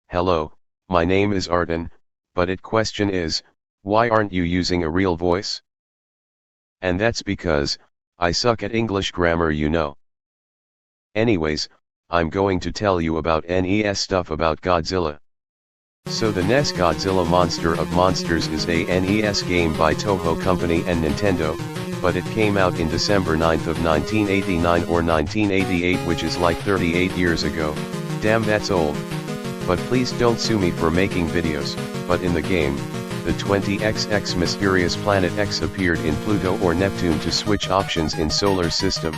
Hello, my name is Arden, but it question is, why aren't you using a real voice? And that's because, I suck at English grammar, you know. Anyways, I'm going to tell you about NES stuff about Godzilla. So the NES Godzilla Monster of Monsters is a NES game by Toho Company and Nintendo, but it came out in December 9th of 1989 or 1988, which is like 38 years ago. Damn, that's old. But please don't sue me for making videos. But in the game, the 20XX mysterious planet X appeared in Pluto or Neptune to switch options in solar system.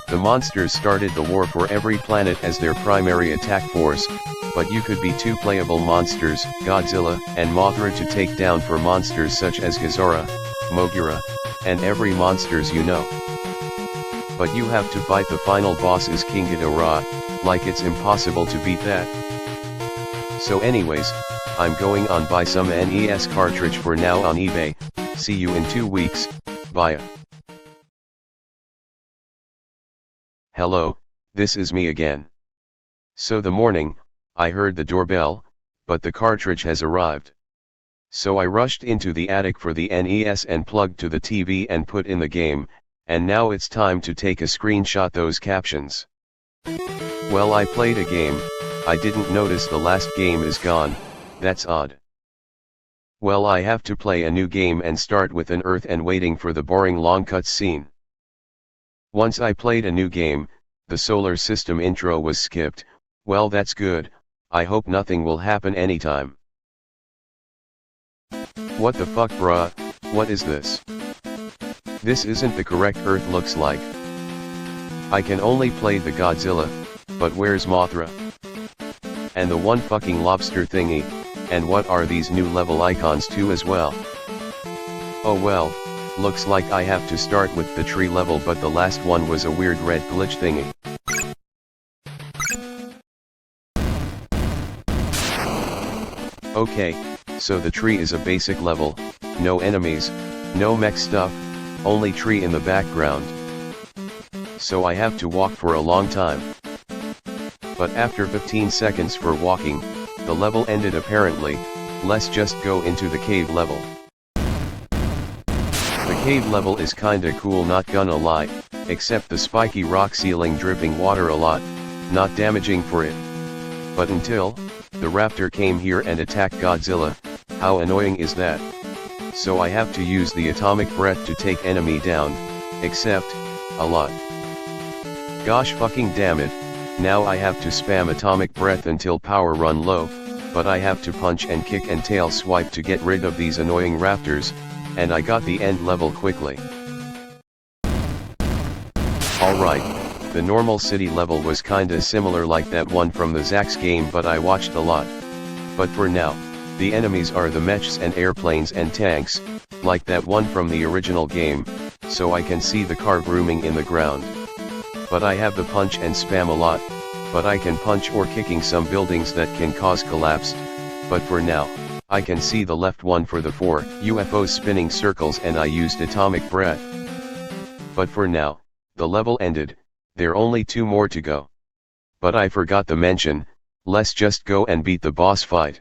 The monsters started the war for every planet as their primary attack force, but you could be two playable monsters, Godzilla and Mothra, to take down for monsters such as Ghidorah, Mothra, and every monsters you know. But you have to fight the final boss is King Ghidorah, like it's impossible to beat that. So anyways, I'm going on buy some NES cartridge for now on eBay. See you in 2 weeks, bye. Hello, this is me again. So the morning, I heard the doorbell, but the cartridge has arrived. So I rushed into the attic for the NES and plugged to the TV and put in the game, and now it's time to take a screenshot those captions. Well, I played a game, I didn't notice the last game is gone, that's odd. Well, I have to play a new game and start with an Earth and waiting for the boring long cut scene. Once I played a new game, the solar system intro was skipped. Well, that's good, I hope nothing will happen anytime. What the fuck, bruh, what is this? This isn't the correct Earth looks like. I can only play the Godzilla, but where's Mothra? And the one fucking lobster thingy, and what are these new level icons too as well? Oh well, looks like I have to start with the tree level, but the last one was a weird red glitch thingy. Okay, so the tree is a basic level, no enemies, no mech stuff, only tree in the background. So I have to walk for a long time. But after 15 seconds for walking, the level ended apparently. Let's just go into the cave level. The cave level is kinda cool, not gonna lie, except the spiky rock ceiling dripping water a lot, not damaging for it. But until the raptor came here and attacked Godzilla, how annoying is that? So I have to use the atomic breath to take enemy down, except a lot. Gosh fucking damn it, now I have to spam atomic breath until power run low, but I have to punch and kick and tail swipe to get rid of these annoying raptors, and I got the end level quickly. Alright, the normal city level was kinda similar like that one from the Zax game, but I watched a lot. But for now, the enemies are the mechs and airplanes and tanks, like that one from the original game, so I can see the car grooming in the ground. But I have the punch and spam a lot, but I can punch or kicking some buildings that can cause collapse, but for now, I can see the left one for the 4 UFOs spinning circles and I used atomic breath. But for now, the level ended, there only 2 more to go. But I forgot to mention, let's just go and beat the boss fight.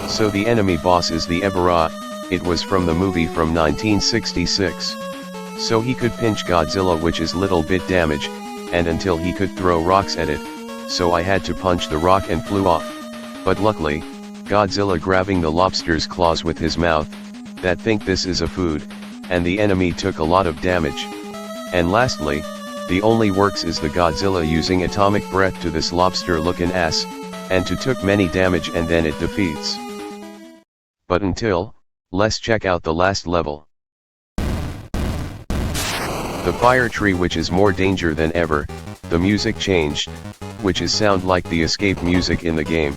So the enemy boss is the Ebirah, it was from the movie from 1966. So he could pinch Godzilla, which is little bit damage, and until he could throw rocks at it, so I had to punch the rock and flew off. But luckily, Godzilla grabbing the lobster's claws with his mouth, that think this is a food, and the enemy took a lot of damage. And lastly, the only works is the Godzilla using atomic breath to this lobster looking ass, and to took many damage and then it defeats. But until, let's check out the last level. The fire tree, which is more danger than ever, the music changed, which is sound like the escape music in the game.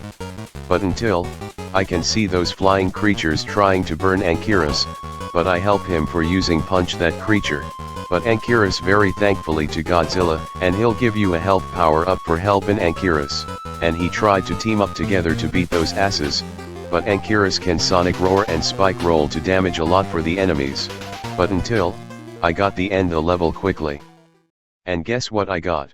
But until, I can see those flying creatures trying to burn Ankyras, but I help him for using punch that creature. But Ankyras very thankfully to Godzilla, and he'll give you a health power up for helping Ankyras, and he tried to team up together to beat those asses, but Ankyras can sonic roar and spike roll to damage a lot for the enemies. But until, I got the end the level quickly. And guess what I got?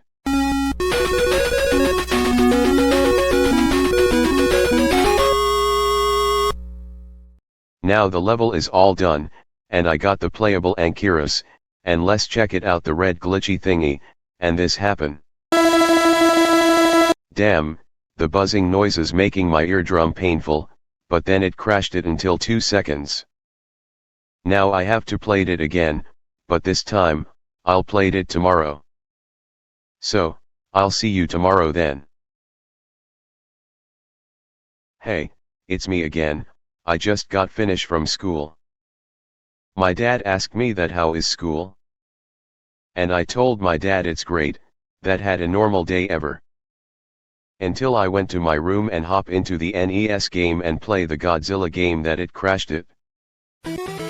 Now the level is all done, and I got the playable Ankyras, and let's check it out, the red glitchy thingy, and this happen. Damn, the buzzing noises making my eardrum painful, but then it crashed it until 2 seconds. Now I have to play it again, but this time, I'll play it tomorrow. So, I'll see you tomorrow then. Hey, it's me again, I just got finished from school. My dad asked me that how is school? And I told my dad it's great, that had a normal day ever. Until I went to my room and hop into the NES game and play the Godzilla game that it crashed it.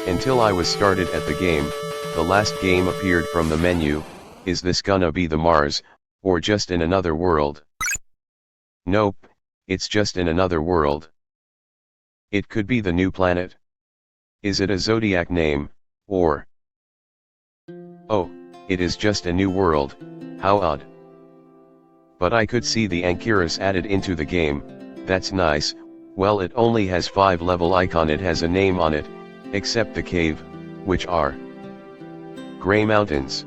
Until I was started at the game, the last game appeared from the menu, is this gonna be the Mars, or just in another world? Nope, it's just in another world. It could be the new planet. Is it a zodiac name, or? Oh, it is just a new world, how odd. But I could see the Ankyras added into the game, that's nice. Well, it only has 5 level icon, it has a name on it, except the cave, which are Gray Mountains,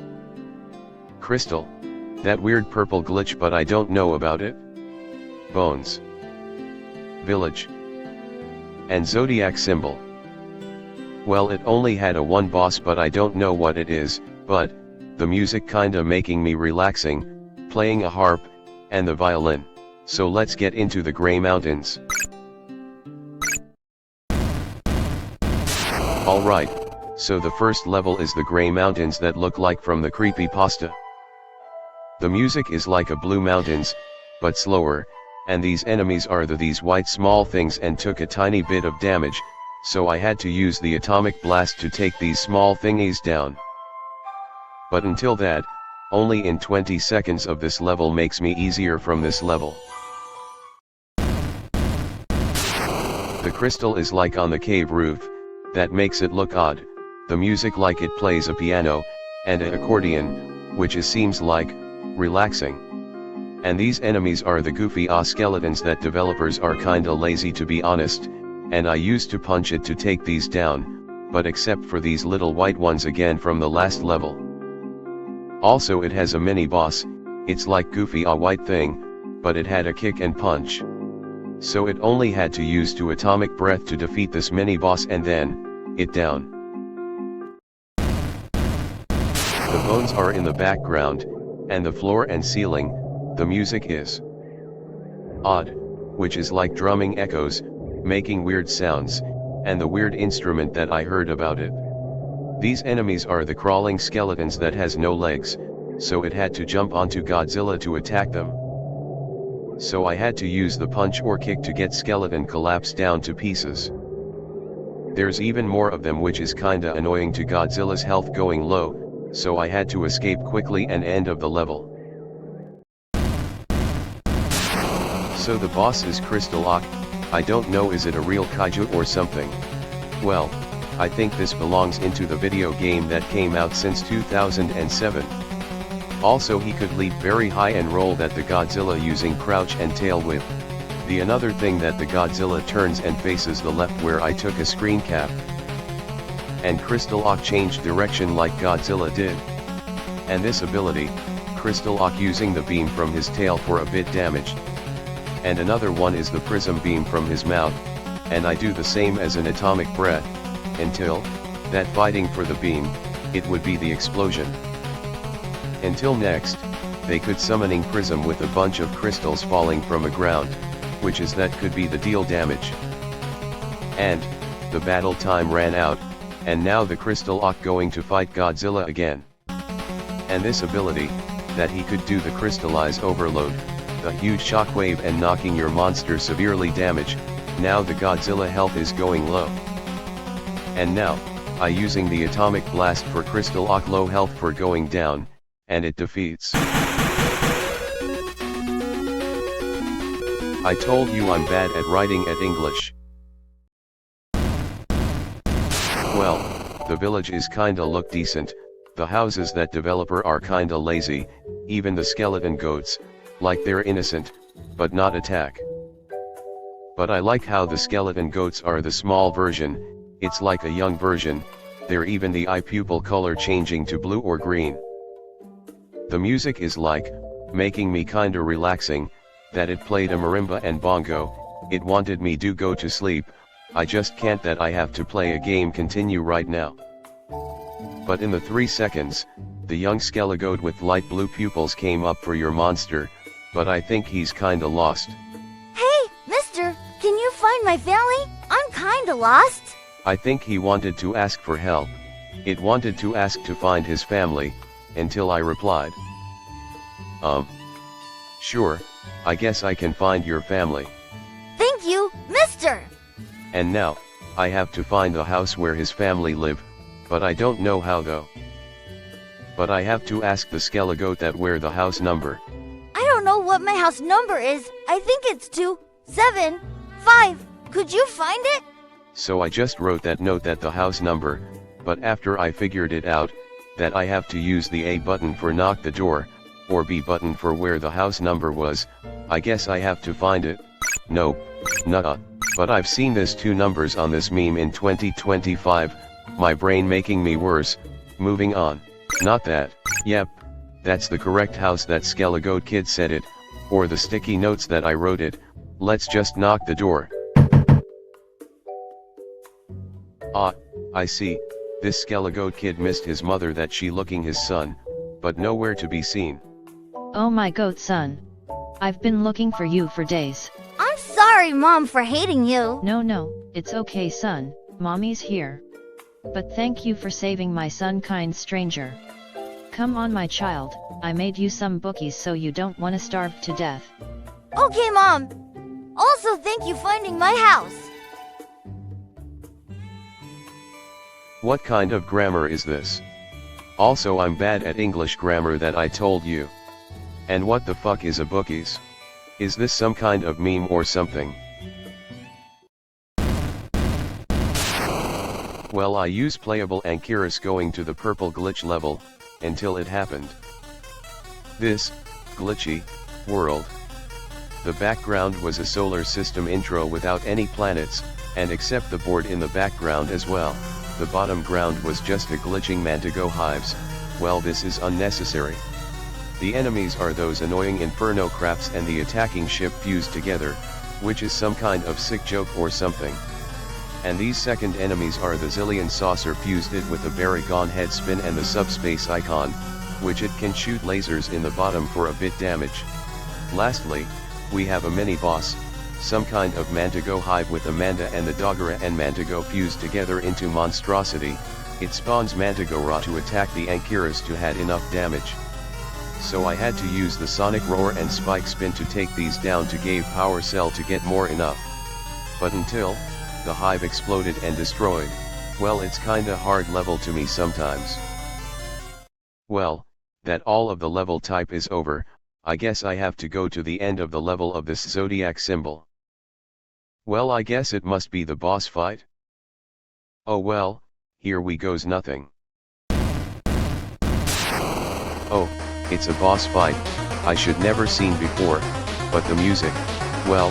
Crystal, that weird purple glitch but I don't know about it, Bones, Village, and Zodiac symbol. Well, it only had a one boss but I don't know what it is, but the music kinda making me relaxing, playing a harp, and the violin, so let's get into the Gray Mountains. Alright, so the first level is the Gray Mountains that look like from the creepypasta. The music is like a Blue Mountains, but slower, and these enemies are these white small things and took a tiny bit of damage, so I had to use the atomic blast to take these small thingies down. But until that, only in 20 seconds of this level makes me easier from this level. The crystal is like on the cave roof, that makes it look odd, the music like it plays a piano, and an accordion, which seems like, relaxing. And these enemies are the goofy skeletons that developers are kinda lazy to be honest, and I used to punch it to take these down, but except for these little white ones again from the last level. Also it has a mini boss, it's like goofy white thing, but it had a kick and punch. So it only had to use 2 atomic breath to defeat this mini boss and then, it down. The bones are in the background, and the floor and ceiling, the music is odd, which is like drumming echoes, making weird sounds, and the weird instrument that I heard about it. These enemies are the crawling skeletons that has no legs, so it had to jump onto Godzilla to attack them. So I had to use the punch or kick to get skeleton collapsed down to pieces. There's even more of them, which is kinda annoying to Godzilla's health going low, so I had to escape quickly and end of the level. So the boss is Crystal Ock, I don't know is it a real kaiju or something. Well, I think this belongs into the video game that came out since 2007. Also he could leap very high and roll that the Godzilla using crouch and tail whip. The another thing that the Godzilla turns and faces the left where I took a screen cap. And Crystal Ock changed direction like Godzilla did. And this ability, Crystal Ock using the beam from his tail for a bit damaged. And another one is the prism beam from his mouth, and I do the same as an atomic breath, until, that fighting for the beam, it would be the explosion. Until next, they could summoning prism with a bunch of crystals falling from a ground, which is that could be the deal damage. And, the battle time ran out, and now the Crystal Ock going to fight Godzilla again. And this ability, that he could do the crystallize overload, the huge shockwave and knocking your monster severely damage, now the Godzilla health is going low. And now, I using the atomic blast for Crystal Ock low health for going down, and it defeats. I told you I'm bad at writing at English. Well, the village is kinda look decent, the houses that developer are kinda lazy, even the skeleton goats, like they're innocent, but not attack. But I like how the skeleton goats are the small version, it's like a young version, they're even the eye pupil color changing to blue or green. The music is like, making me kinda relaxing, that it played a marimba and bongo, it wanted me to go to sleep, I just can't that I have to play a game continue right now. But in the 3 seconds, the young skelegoat with light blue pupils came up for your monster, but I think he's kinda lost. Hey, mister, can you find my family? I'm kinda lost. I think he wanted to ask for help. It wanted to ask to find his family, until I replied. Sure, I guess I can find your family. Thank you, mister. And now, I have to find the house where his family live, but I don't know how though. But I have to ask the skelegoat that where the house number. I don't know what my house number is. I think it's 275. Could you find it? So I just wrote that note that the house number, but after I figured it out, that I have to use the A button for knock the door, or B button for where the house number was, I guess I have to find it. Nope, nuh-uh, but I've seen this 2 numbers on this meme in 2025, my brain making me worse, moving on. Not that, yep, that's the correct house that skelegoat kid said it, or the sticky notes that I wrote it, let's just knock the door. Ah, I see, this skelegoat kid missed his mother that she looking his son, but nowhere to be seen. Oh my goat son. I've been looking for you for days. I'm sorry, Mom, for hating you. No, it's okay son, mommy's here. But thank you for saving my son, kind stranger. Come on my child, I made you some bookies so you don't wanna starve to death. Okay, Mom. Also, thank you finding my house. What kind of grammar is this? Also, I'm bad at English grammar that I told you. And what the fuck is a bookies? Is this some kind of meme or something? Well, I use playable Ankyras going to the purple glitch level, until it happened. This, glitchy, world. The background was a solar system intro without any planets, and except the board in the background as well, the bottom ground was just a glitching mantigo hives. Well, this is unnecessary. The enemies are those annoying inferno craps and the attacking ship fused together, which is some kind of sick joke or something. And these second enemies are the Zillion saucer fused it with the Baragon head spin and the subspace icon, which it can shoot lasers in the bottom for a bit damage. Lastly, we have a mini boss, some kind of mantigo hive with Amanda and the Dogera and Mantigo fused together into monstrosity. It spawns Mantigora to attack the Ankyras to had enough damage. So I had to use the Sonic Roar and Spike Spin to take these down to give Power Cell to get more enough. But until the hive exploded and destroyed, well, it's kinda hard level to me sometimes. Well, that all of the level type is over, I guess I have to go to the end of the level of this zodiac symbol. Well, I guess it must be the boss fight. Oh well, here we goes nothing. Oh, it's a boss fight, I should never seen before, but the music, well,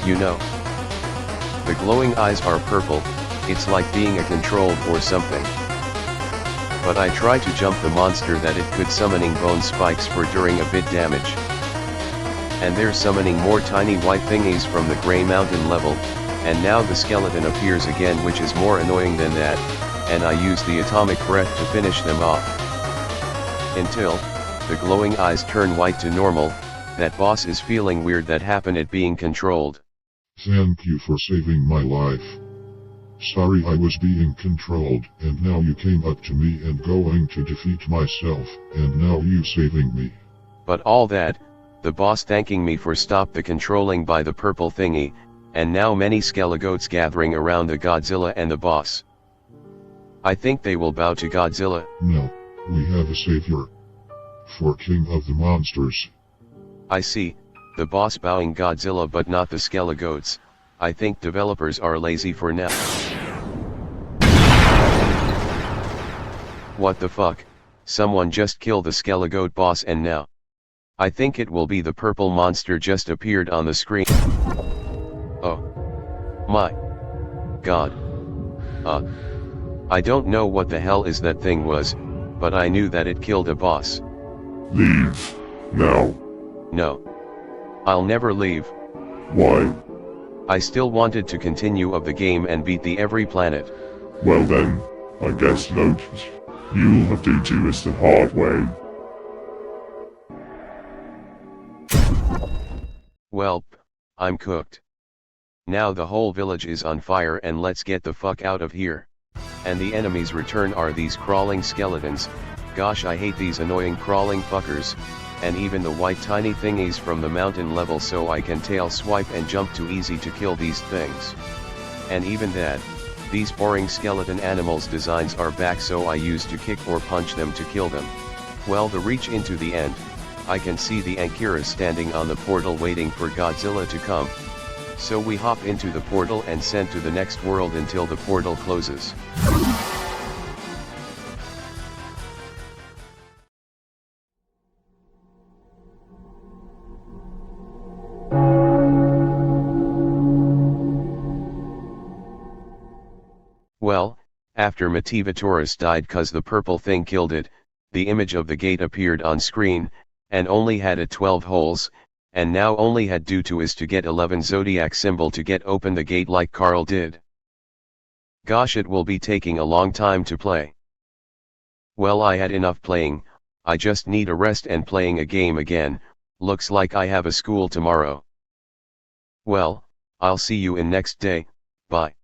you know. The glowing eyes are purple, it's like being a controlled or something. But I try to jump the monster that it could summoning bone spikes for during a bit damage. And they're summoning more tiny white thingies from the Grey Mountain level, and now the skeleton appears again, which is more annoying than that, and I use the atomic breath to finish them off. Until the glowing eyes turn white to normal, that boss is feeling weird that happened it being controlled. Thank you for saving my life. Sorry I was being controlled, and now you came up to me and going to defeat myself, and now you saving me. But all that, the boss thanking me for stop the controlling by the purple thingy, and now many skelegoats gathering around the Godzilla and the boss. I think they will bow to Godzilla. No, we have a savior. For King of the Monsters. I see, the boss bowing Godzilla but not the skelegoats. I think developers are lazy for now. What the fuck, someone just killed the Skelegoat boss and now I think it will be the purple monster just appeared on the screen. Oh my god. I don't know what the hell is that thing was, but I knew that it killed a boss. Leave. Now. No. I'll never leave. Why? I still wanted to continue of the game and beat the every planet. Well then, I guess not. You'll have to do this the hard way. Welp, I'm cooked. Now the whole village is on fire and let's get the fuck out of here. And the enemies return are these crawling skeletons. Gosh, I hate these annoying crawling fuckers, and even the white tiny thingies from the mountain level, so I can tail swipe and jump too easy to kill these things. And even that, these boring skeleton animals designs are back, so I used to kick or punch them to kill them. Well, the reach into the end, I can see the Ankyras standing on the portal waiting for Godzilla to come. So we hop into the portal and send to the next world until the portal closes. Well, after Motivatoris died cause the purple thing killed it, the image of the gate appeared on screen, and only had it 12 holes, and now only had due to is to get 11 zodiac symbol to get open the gate like Carl did. Gosh, it will be taking a long time to play. Well, I had enough playing, I just need a rest and playing a game again. Looks like I have a school tomorrow. Well, I'll see you in next day, bye.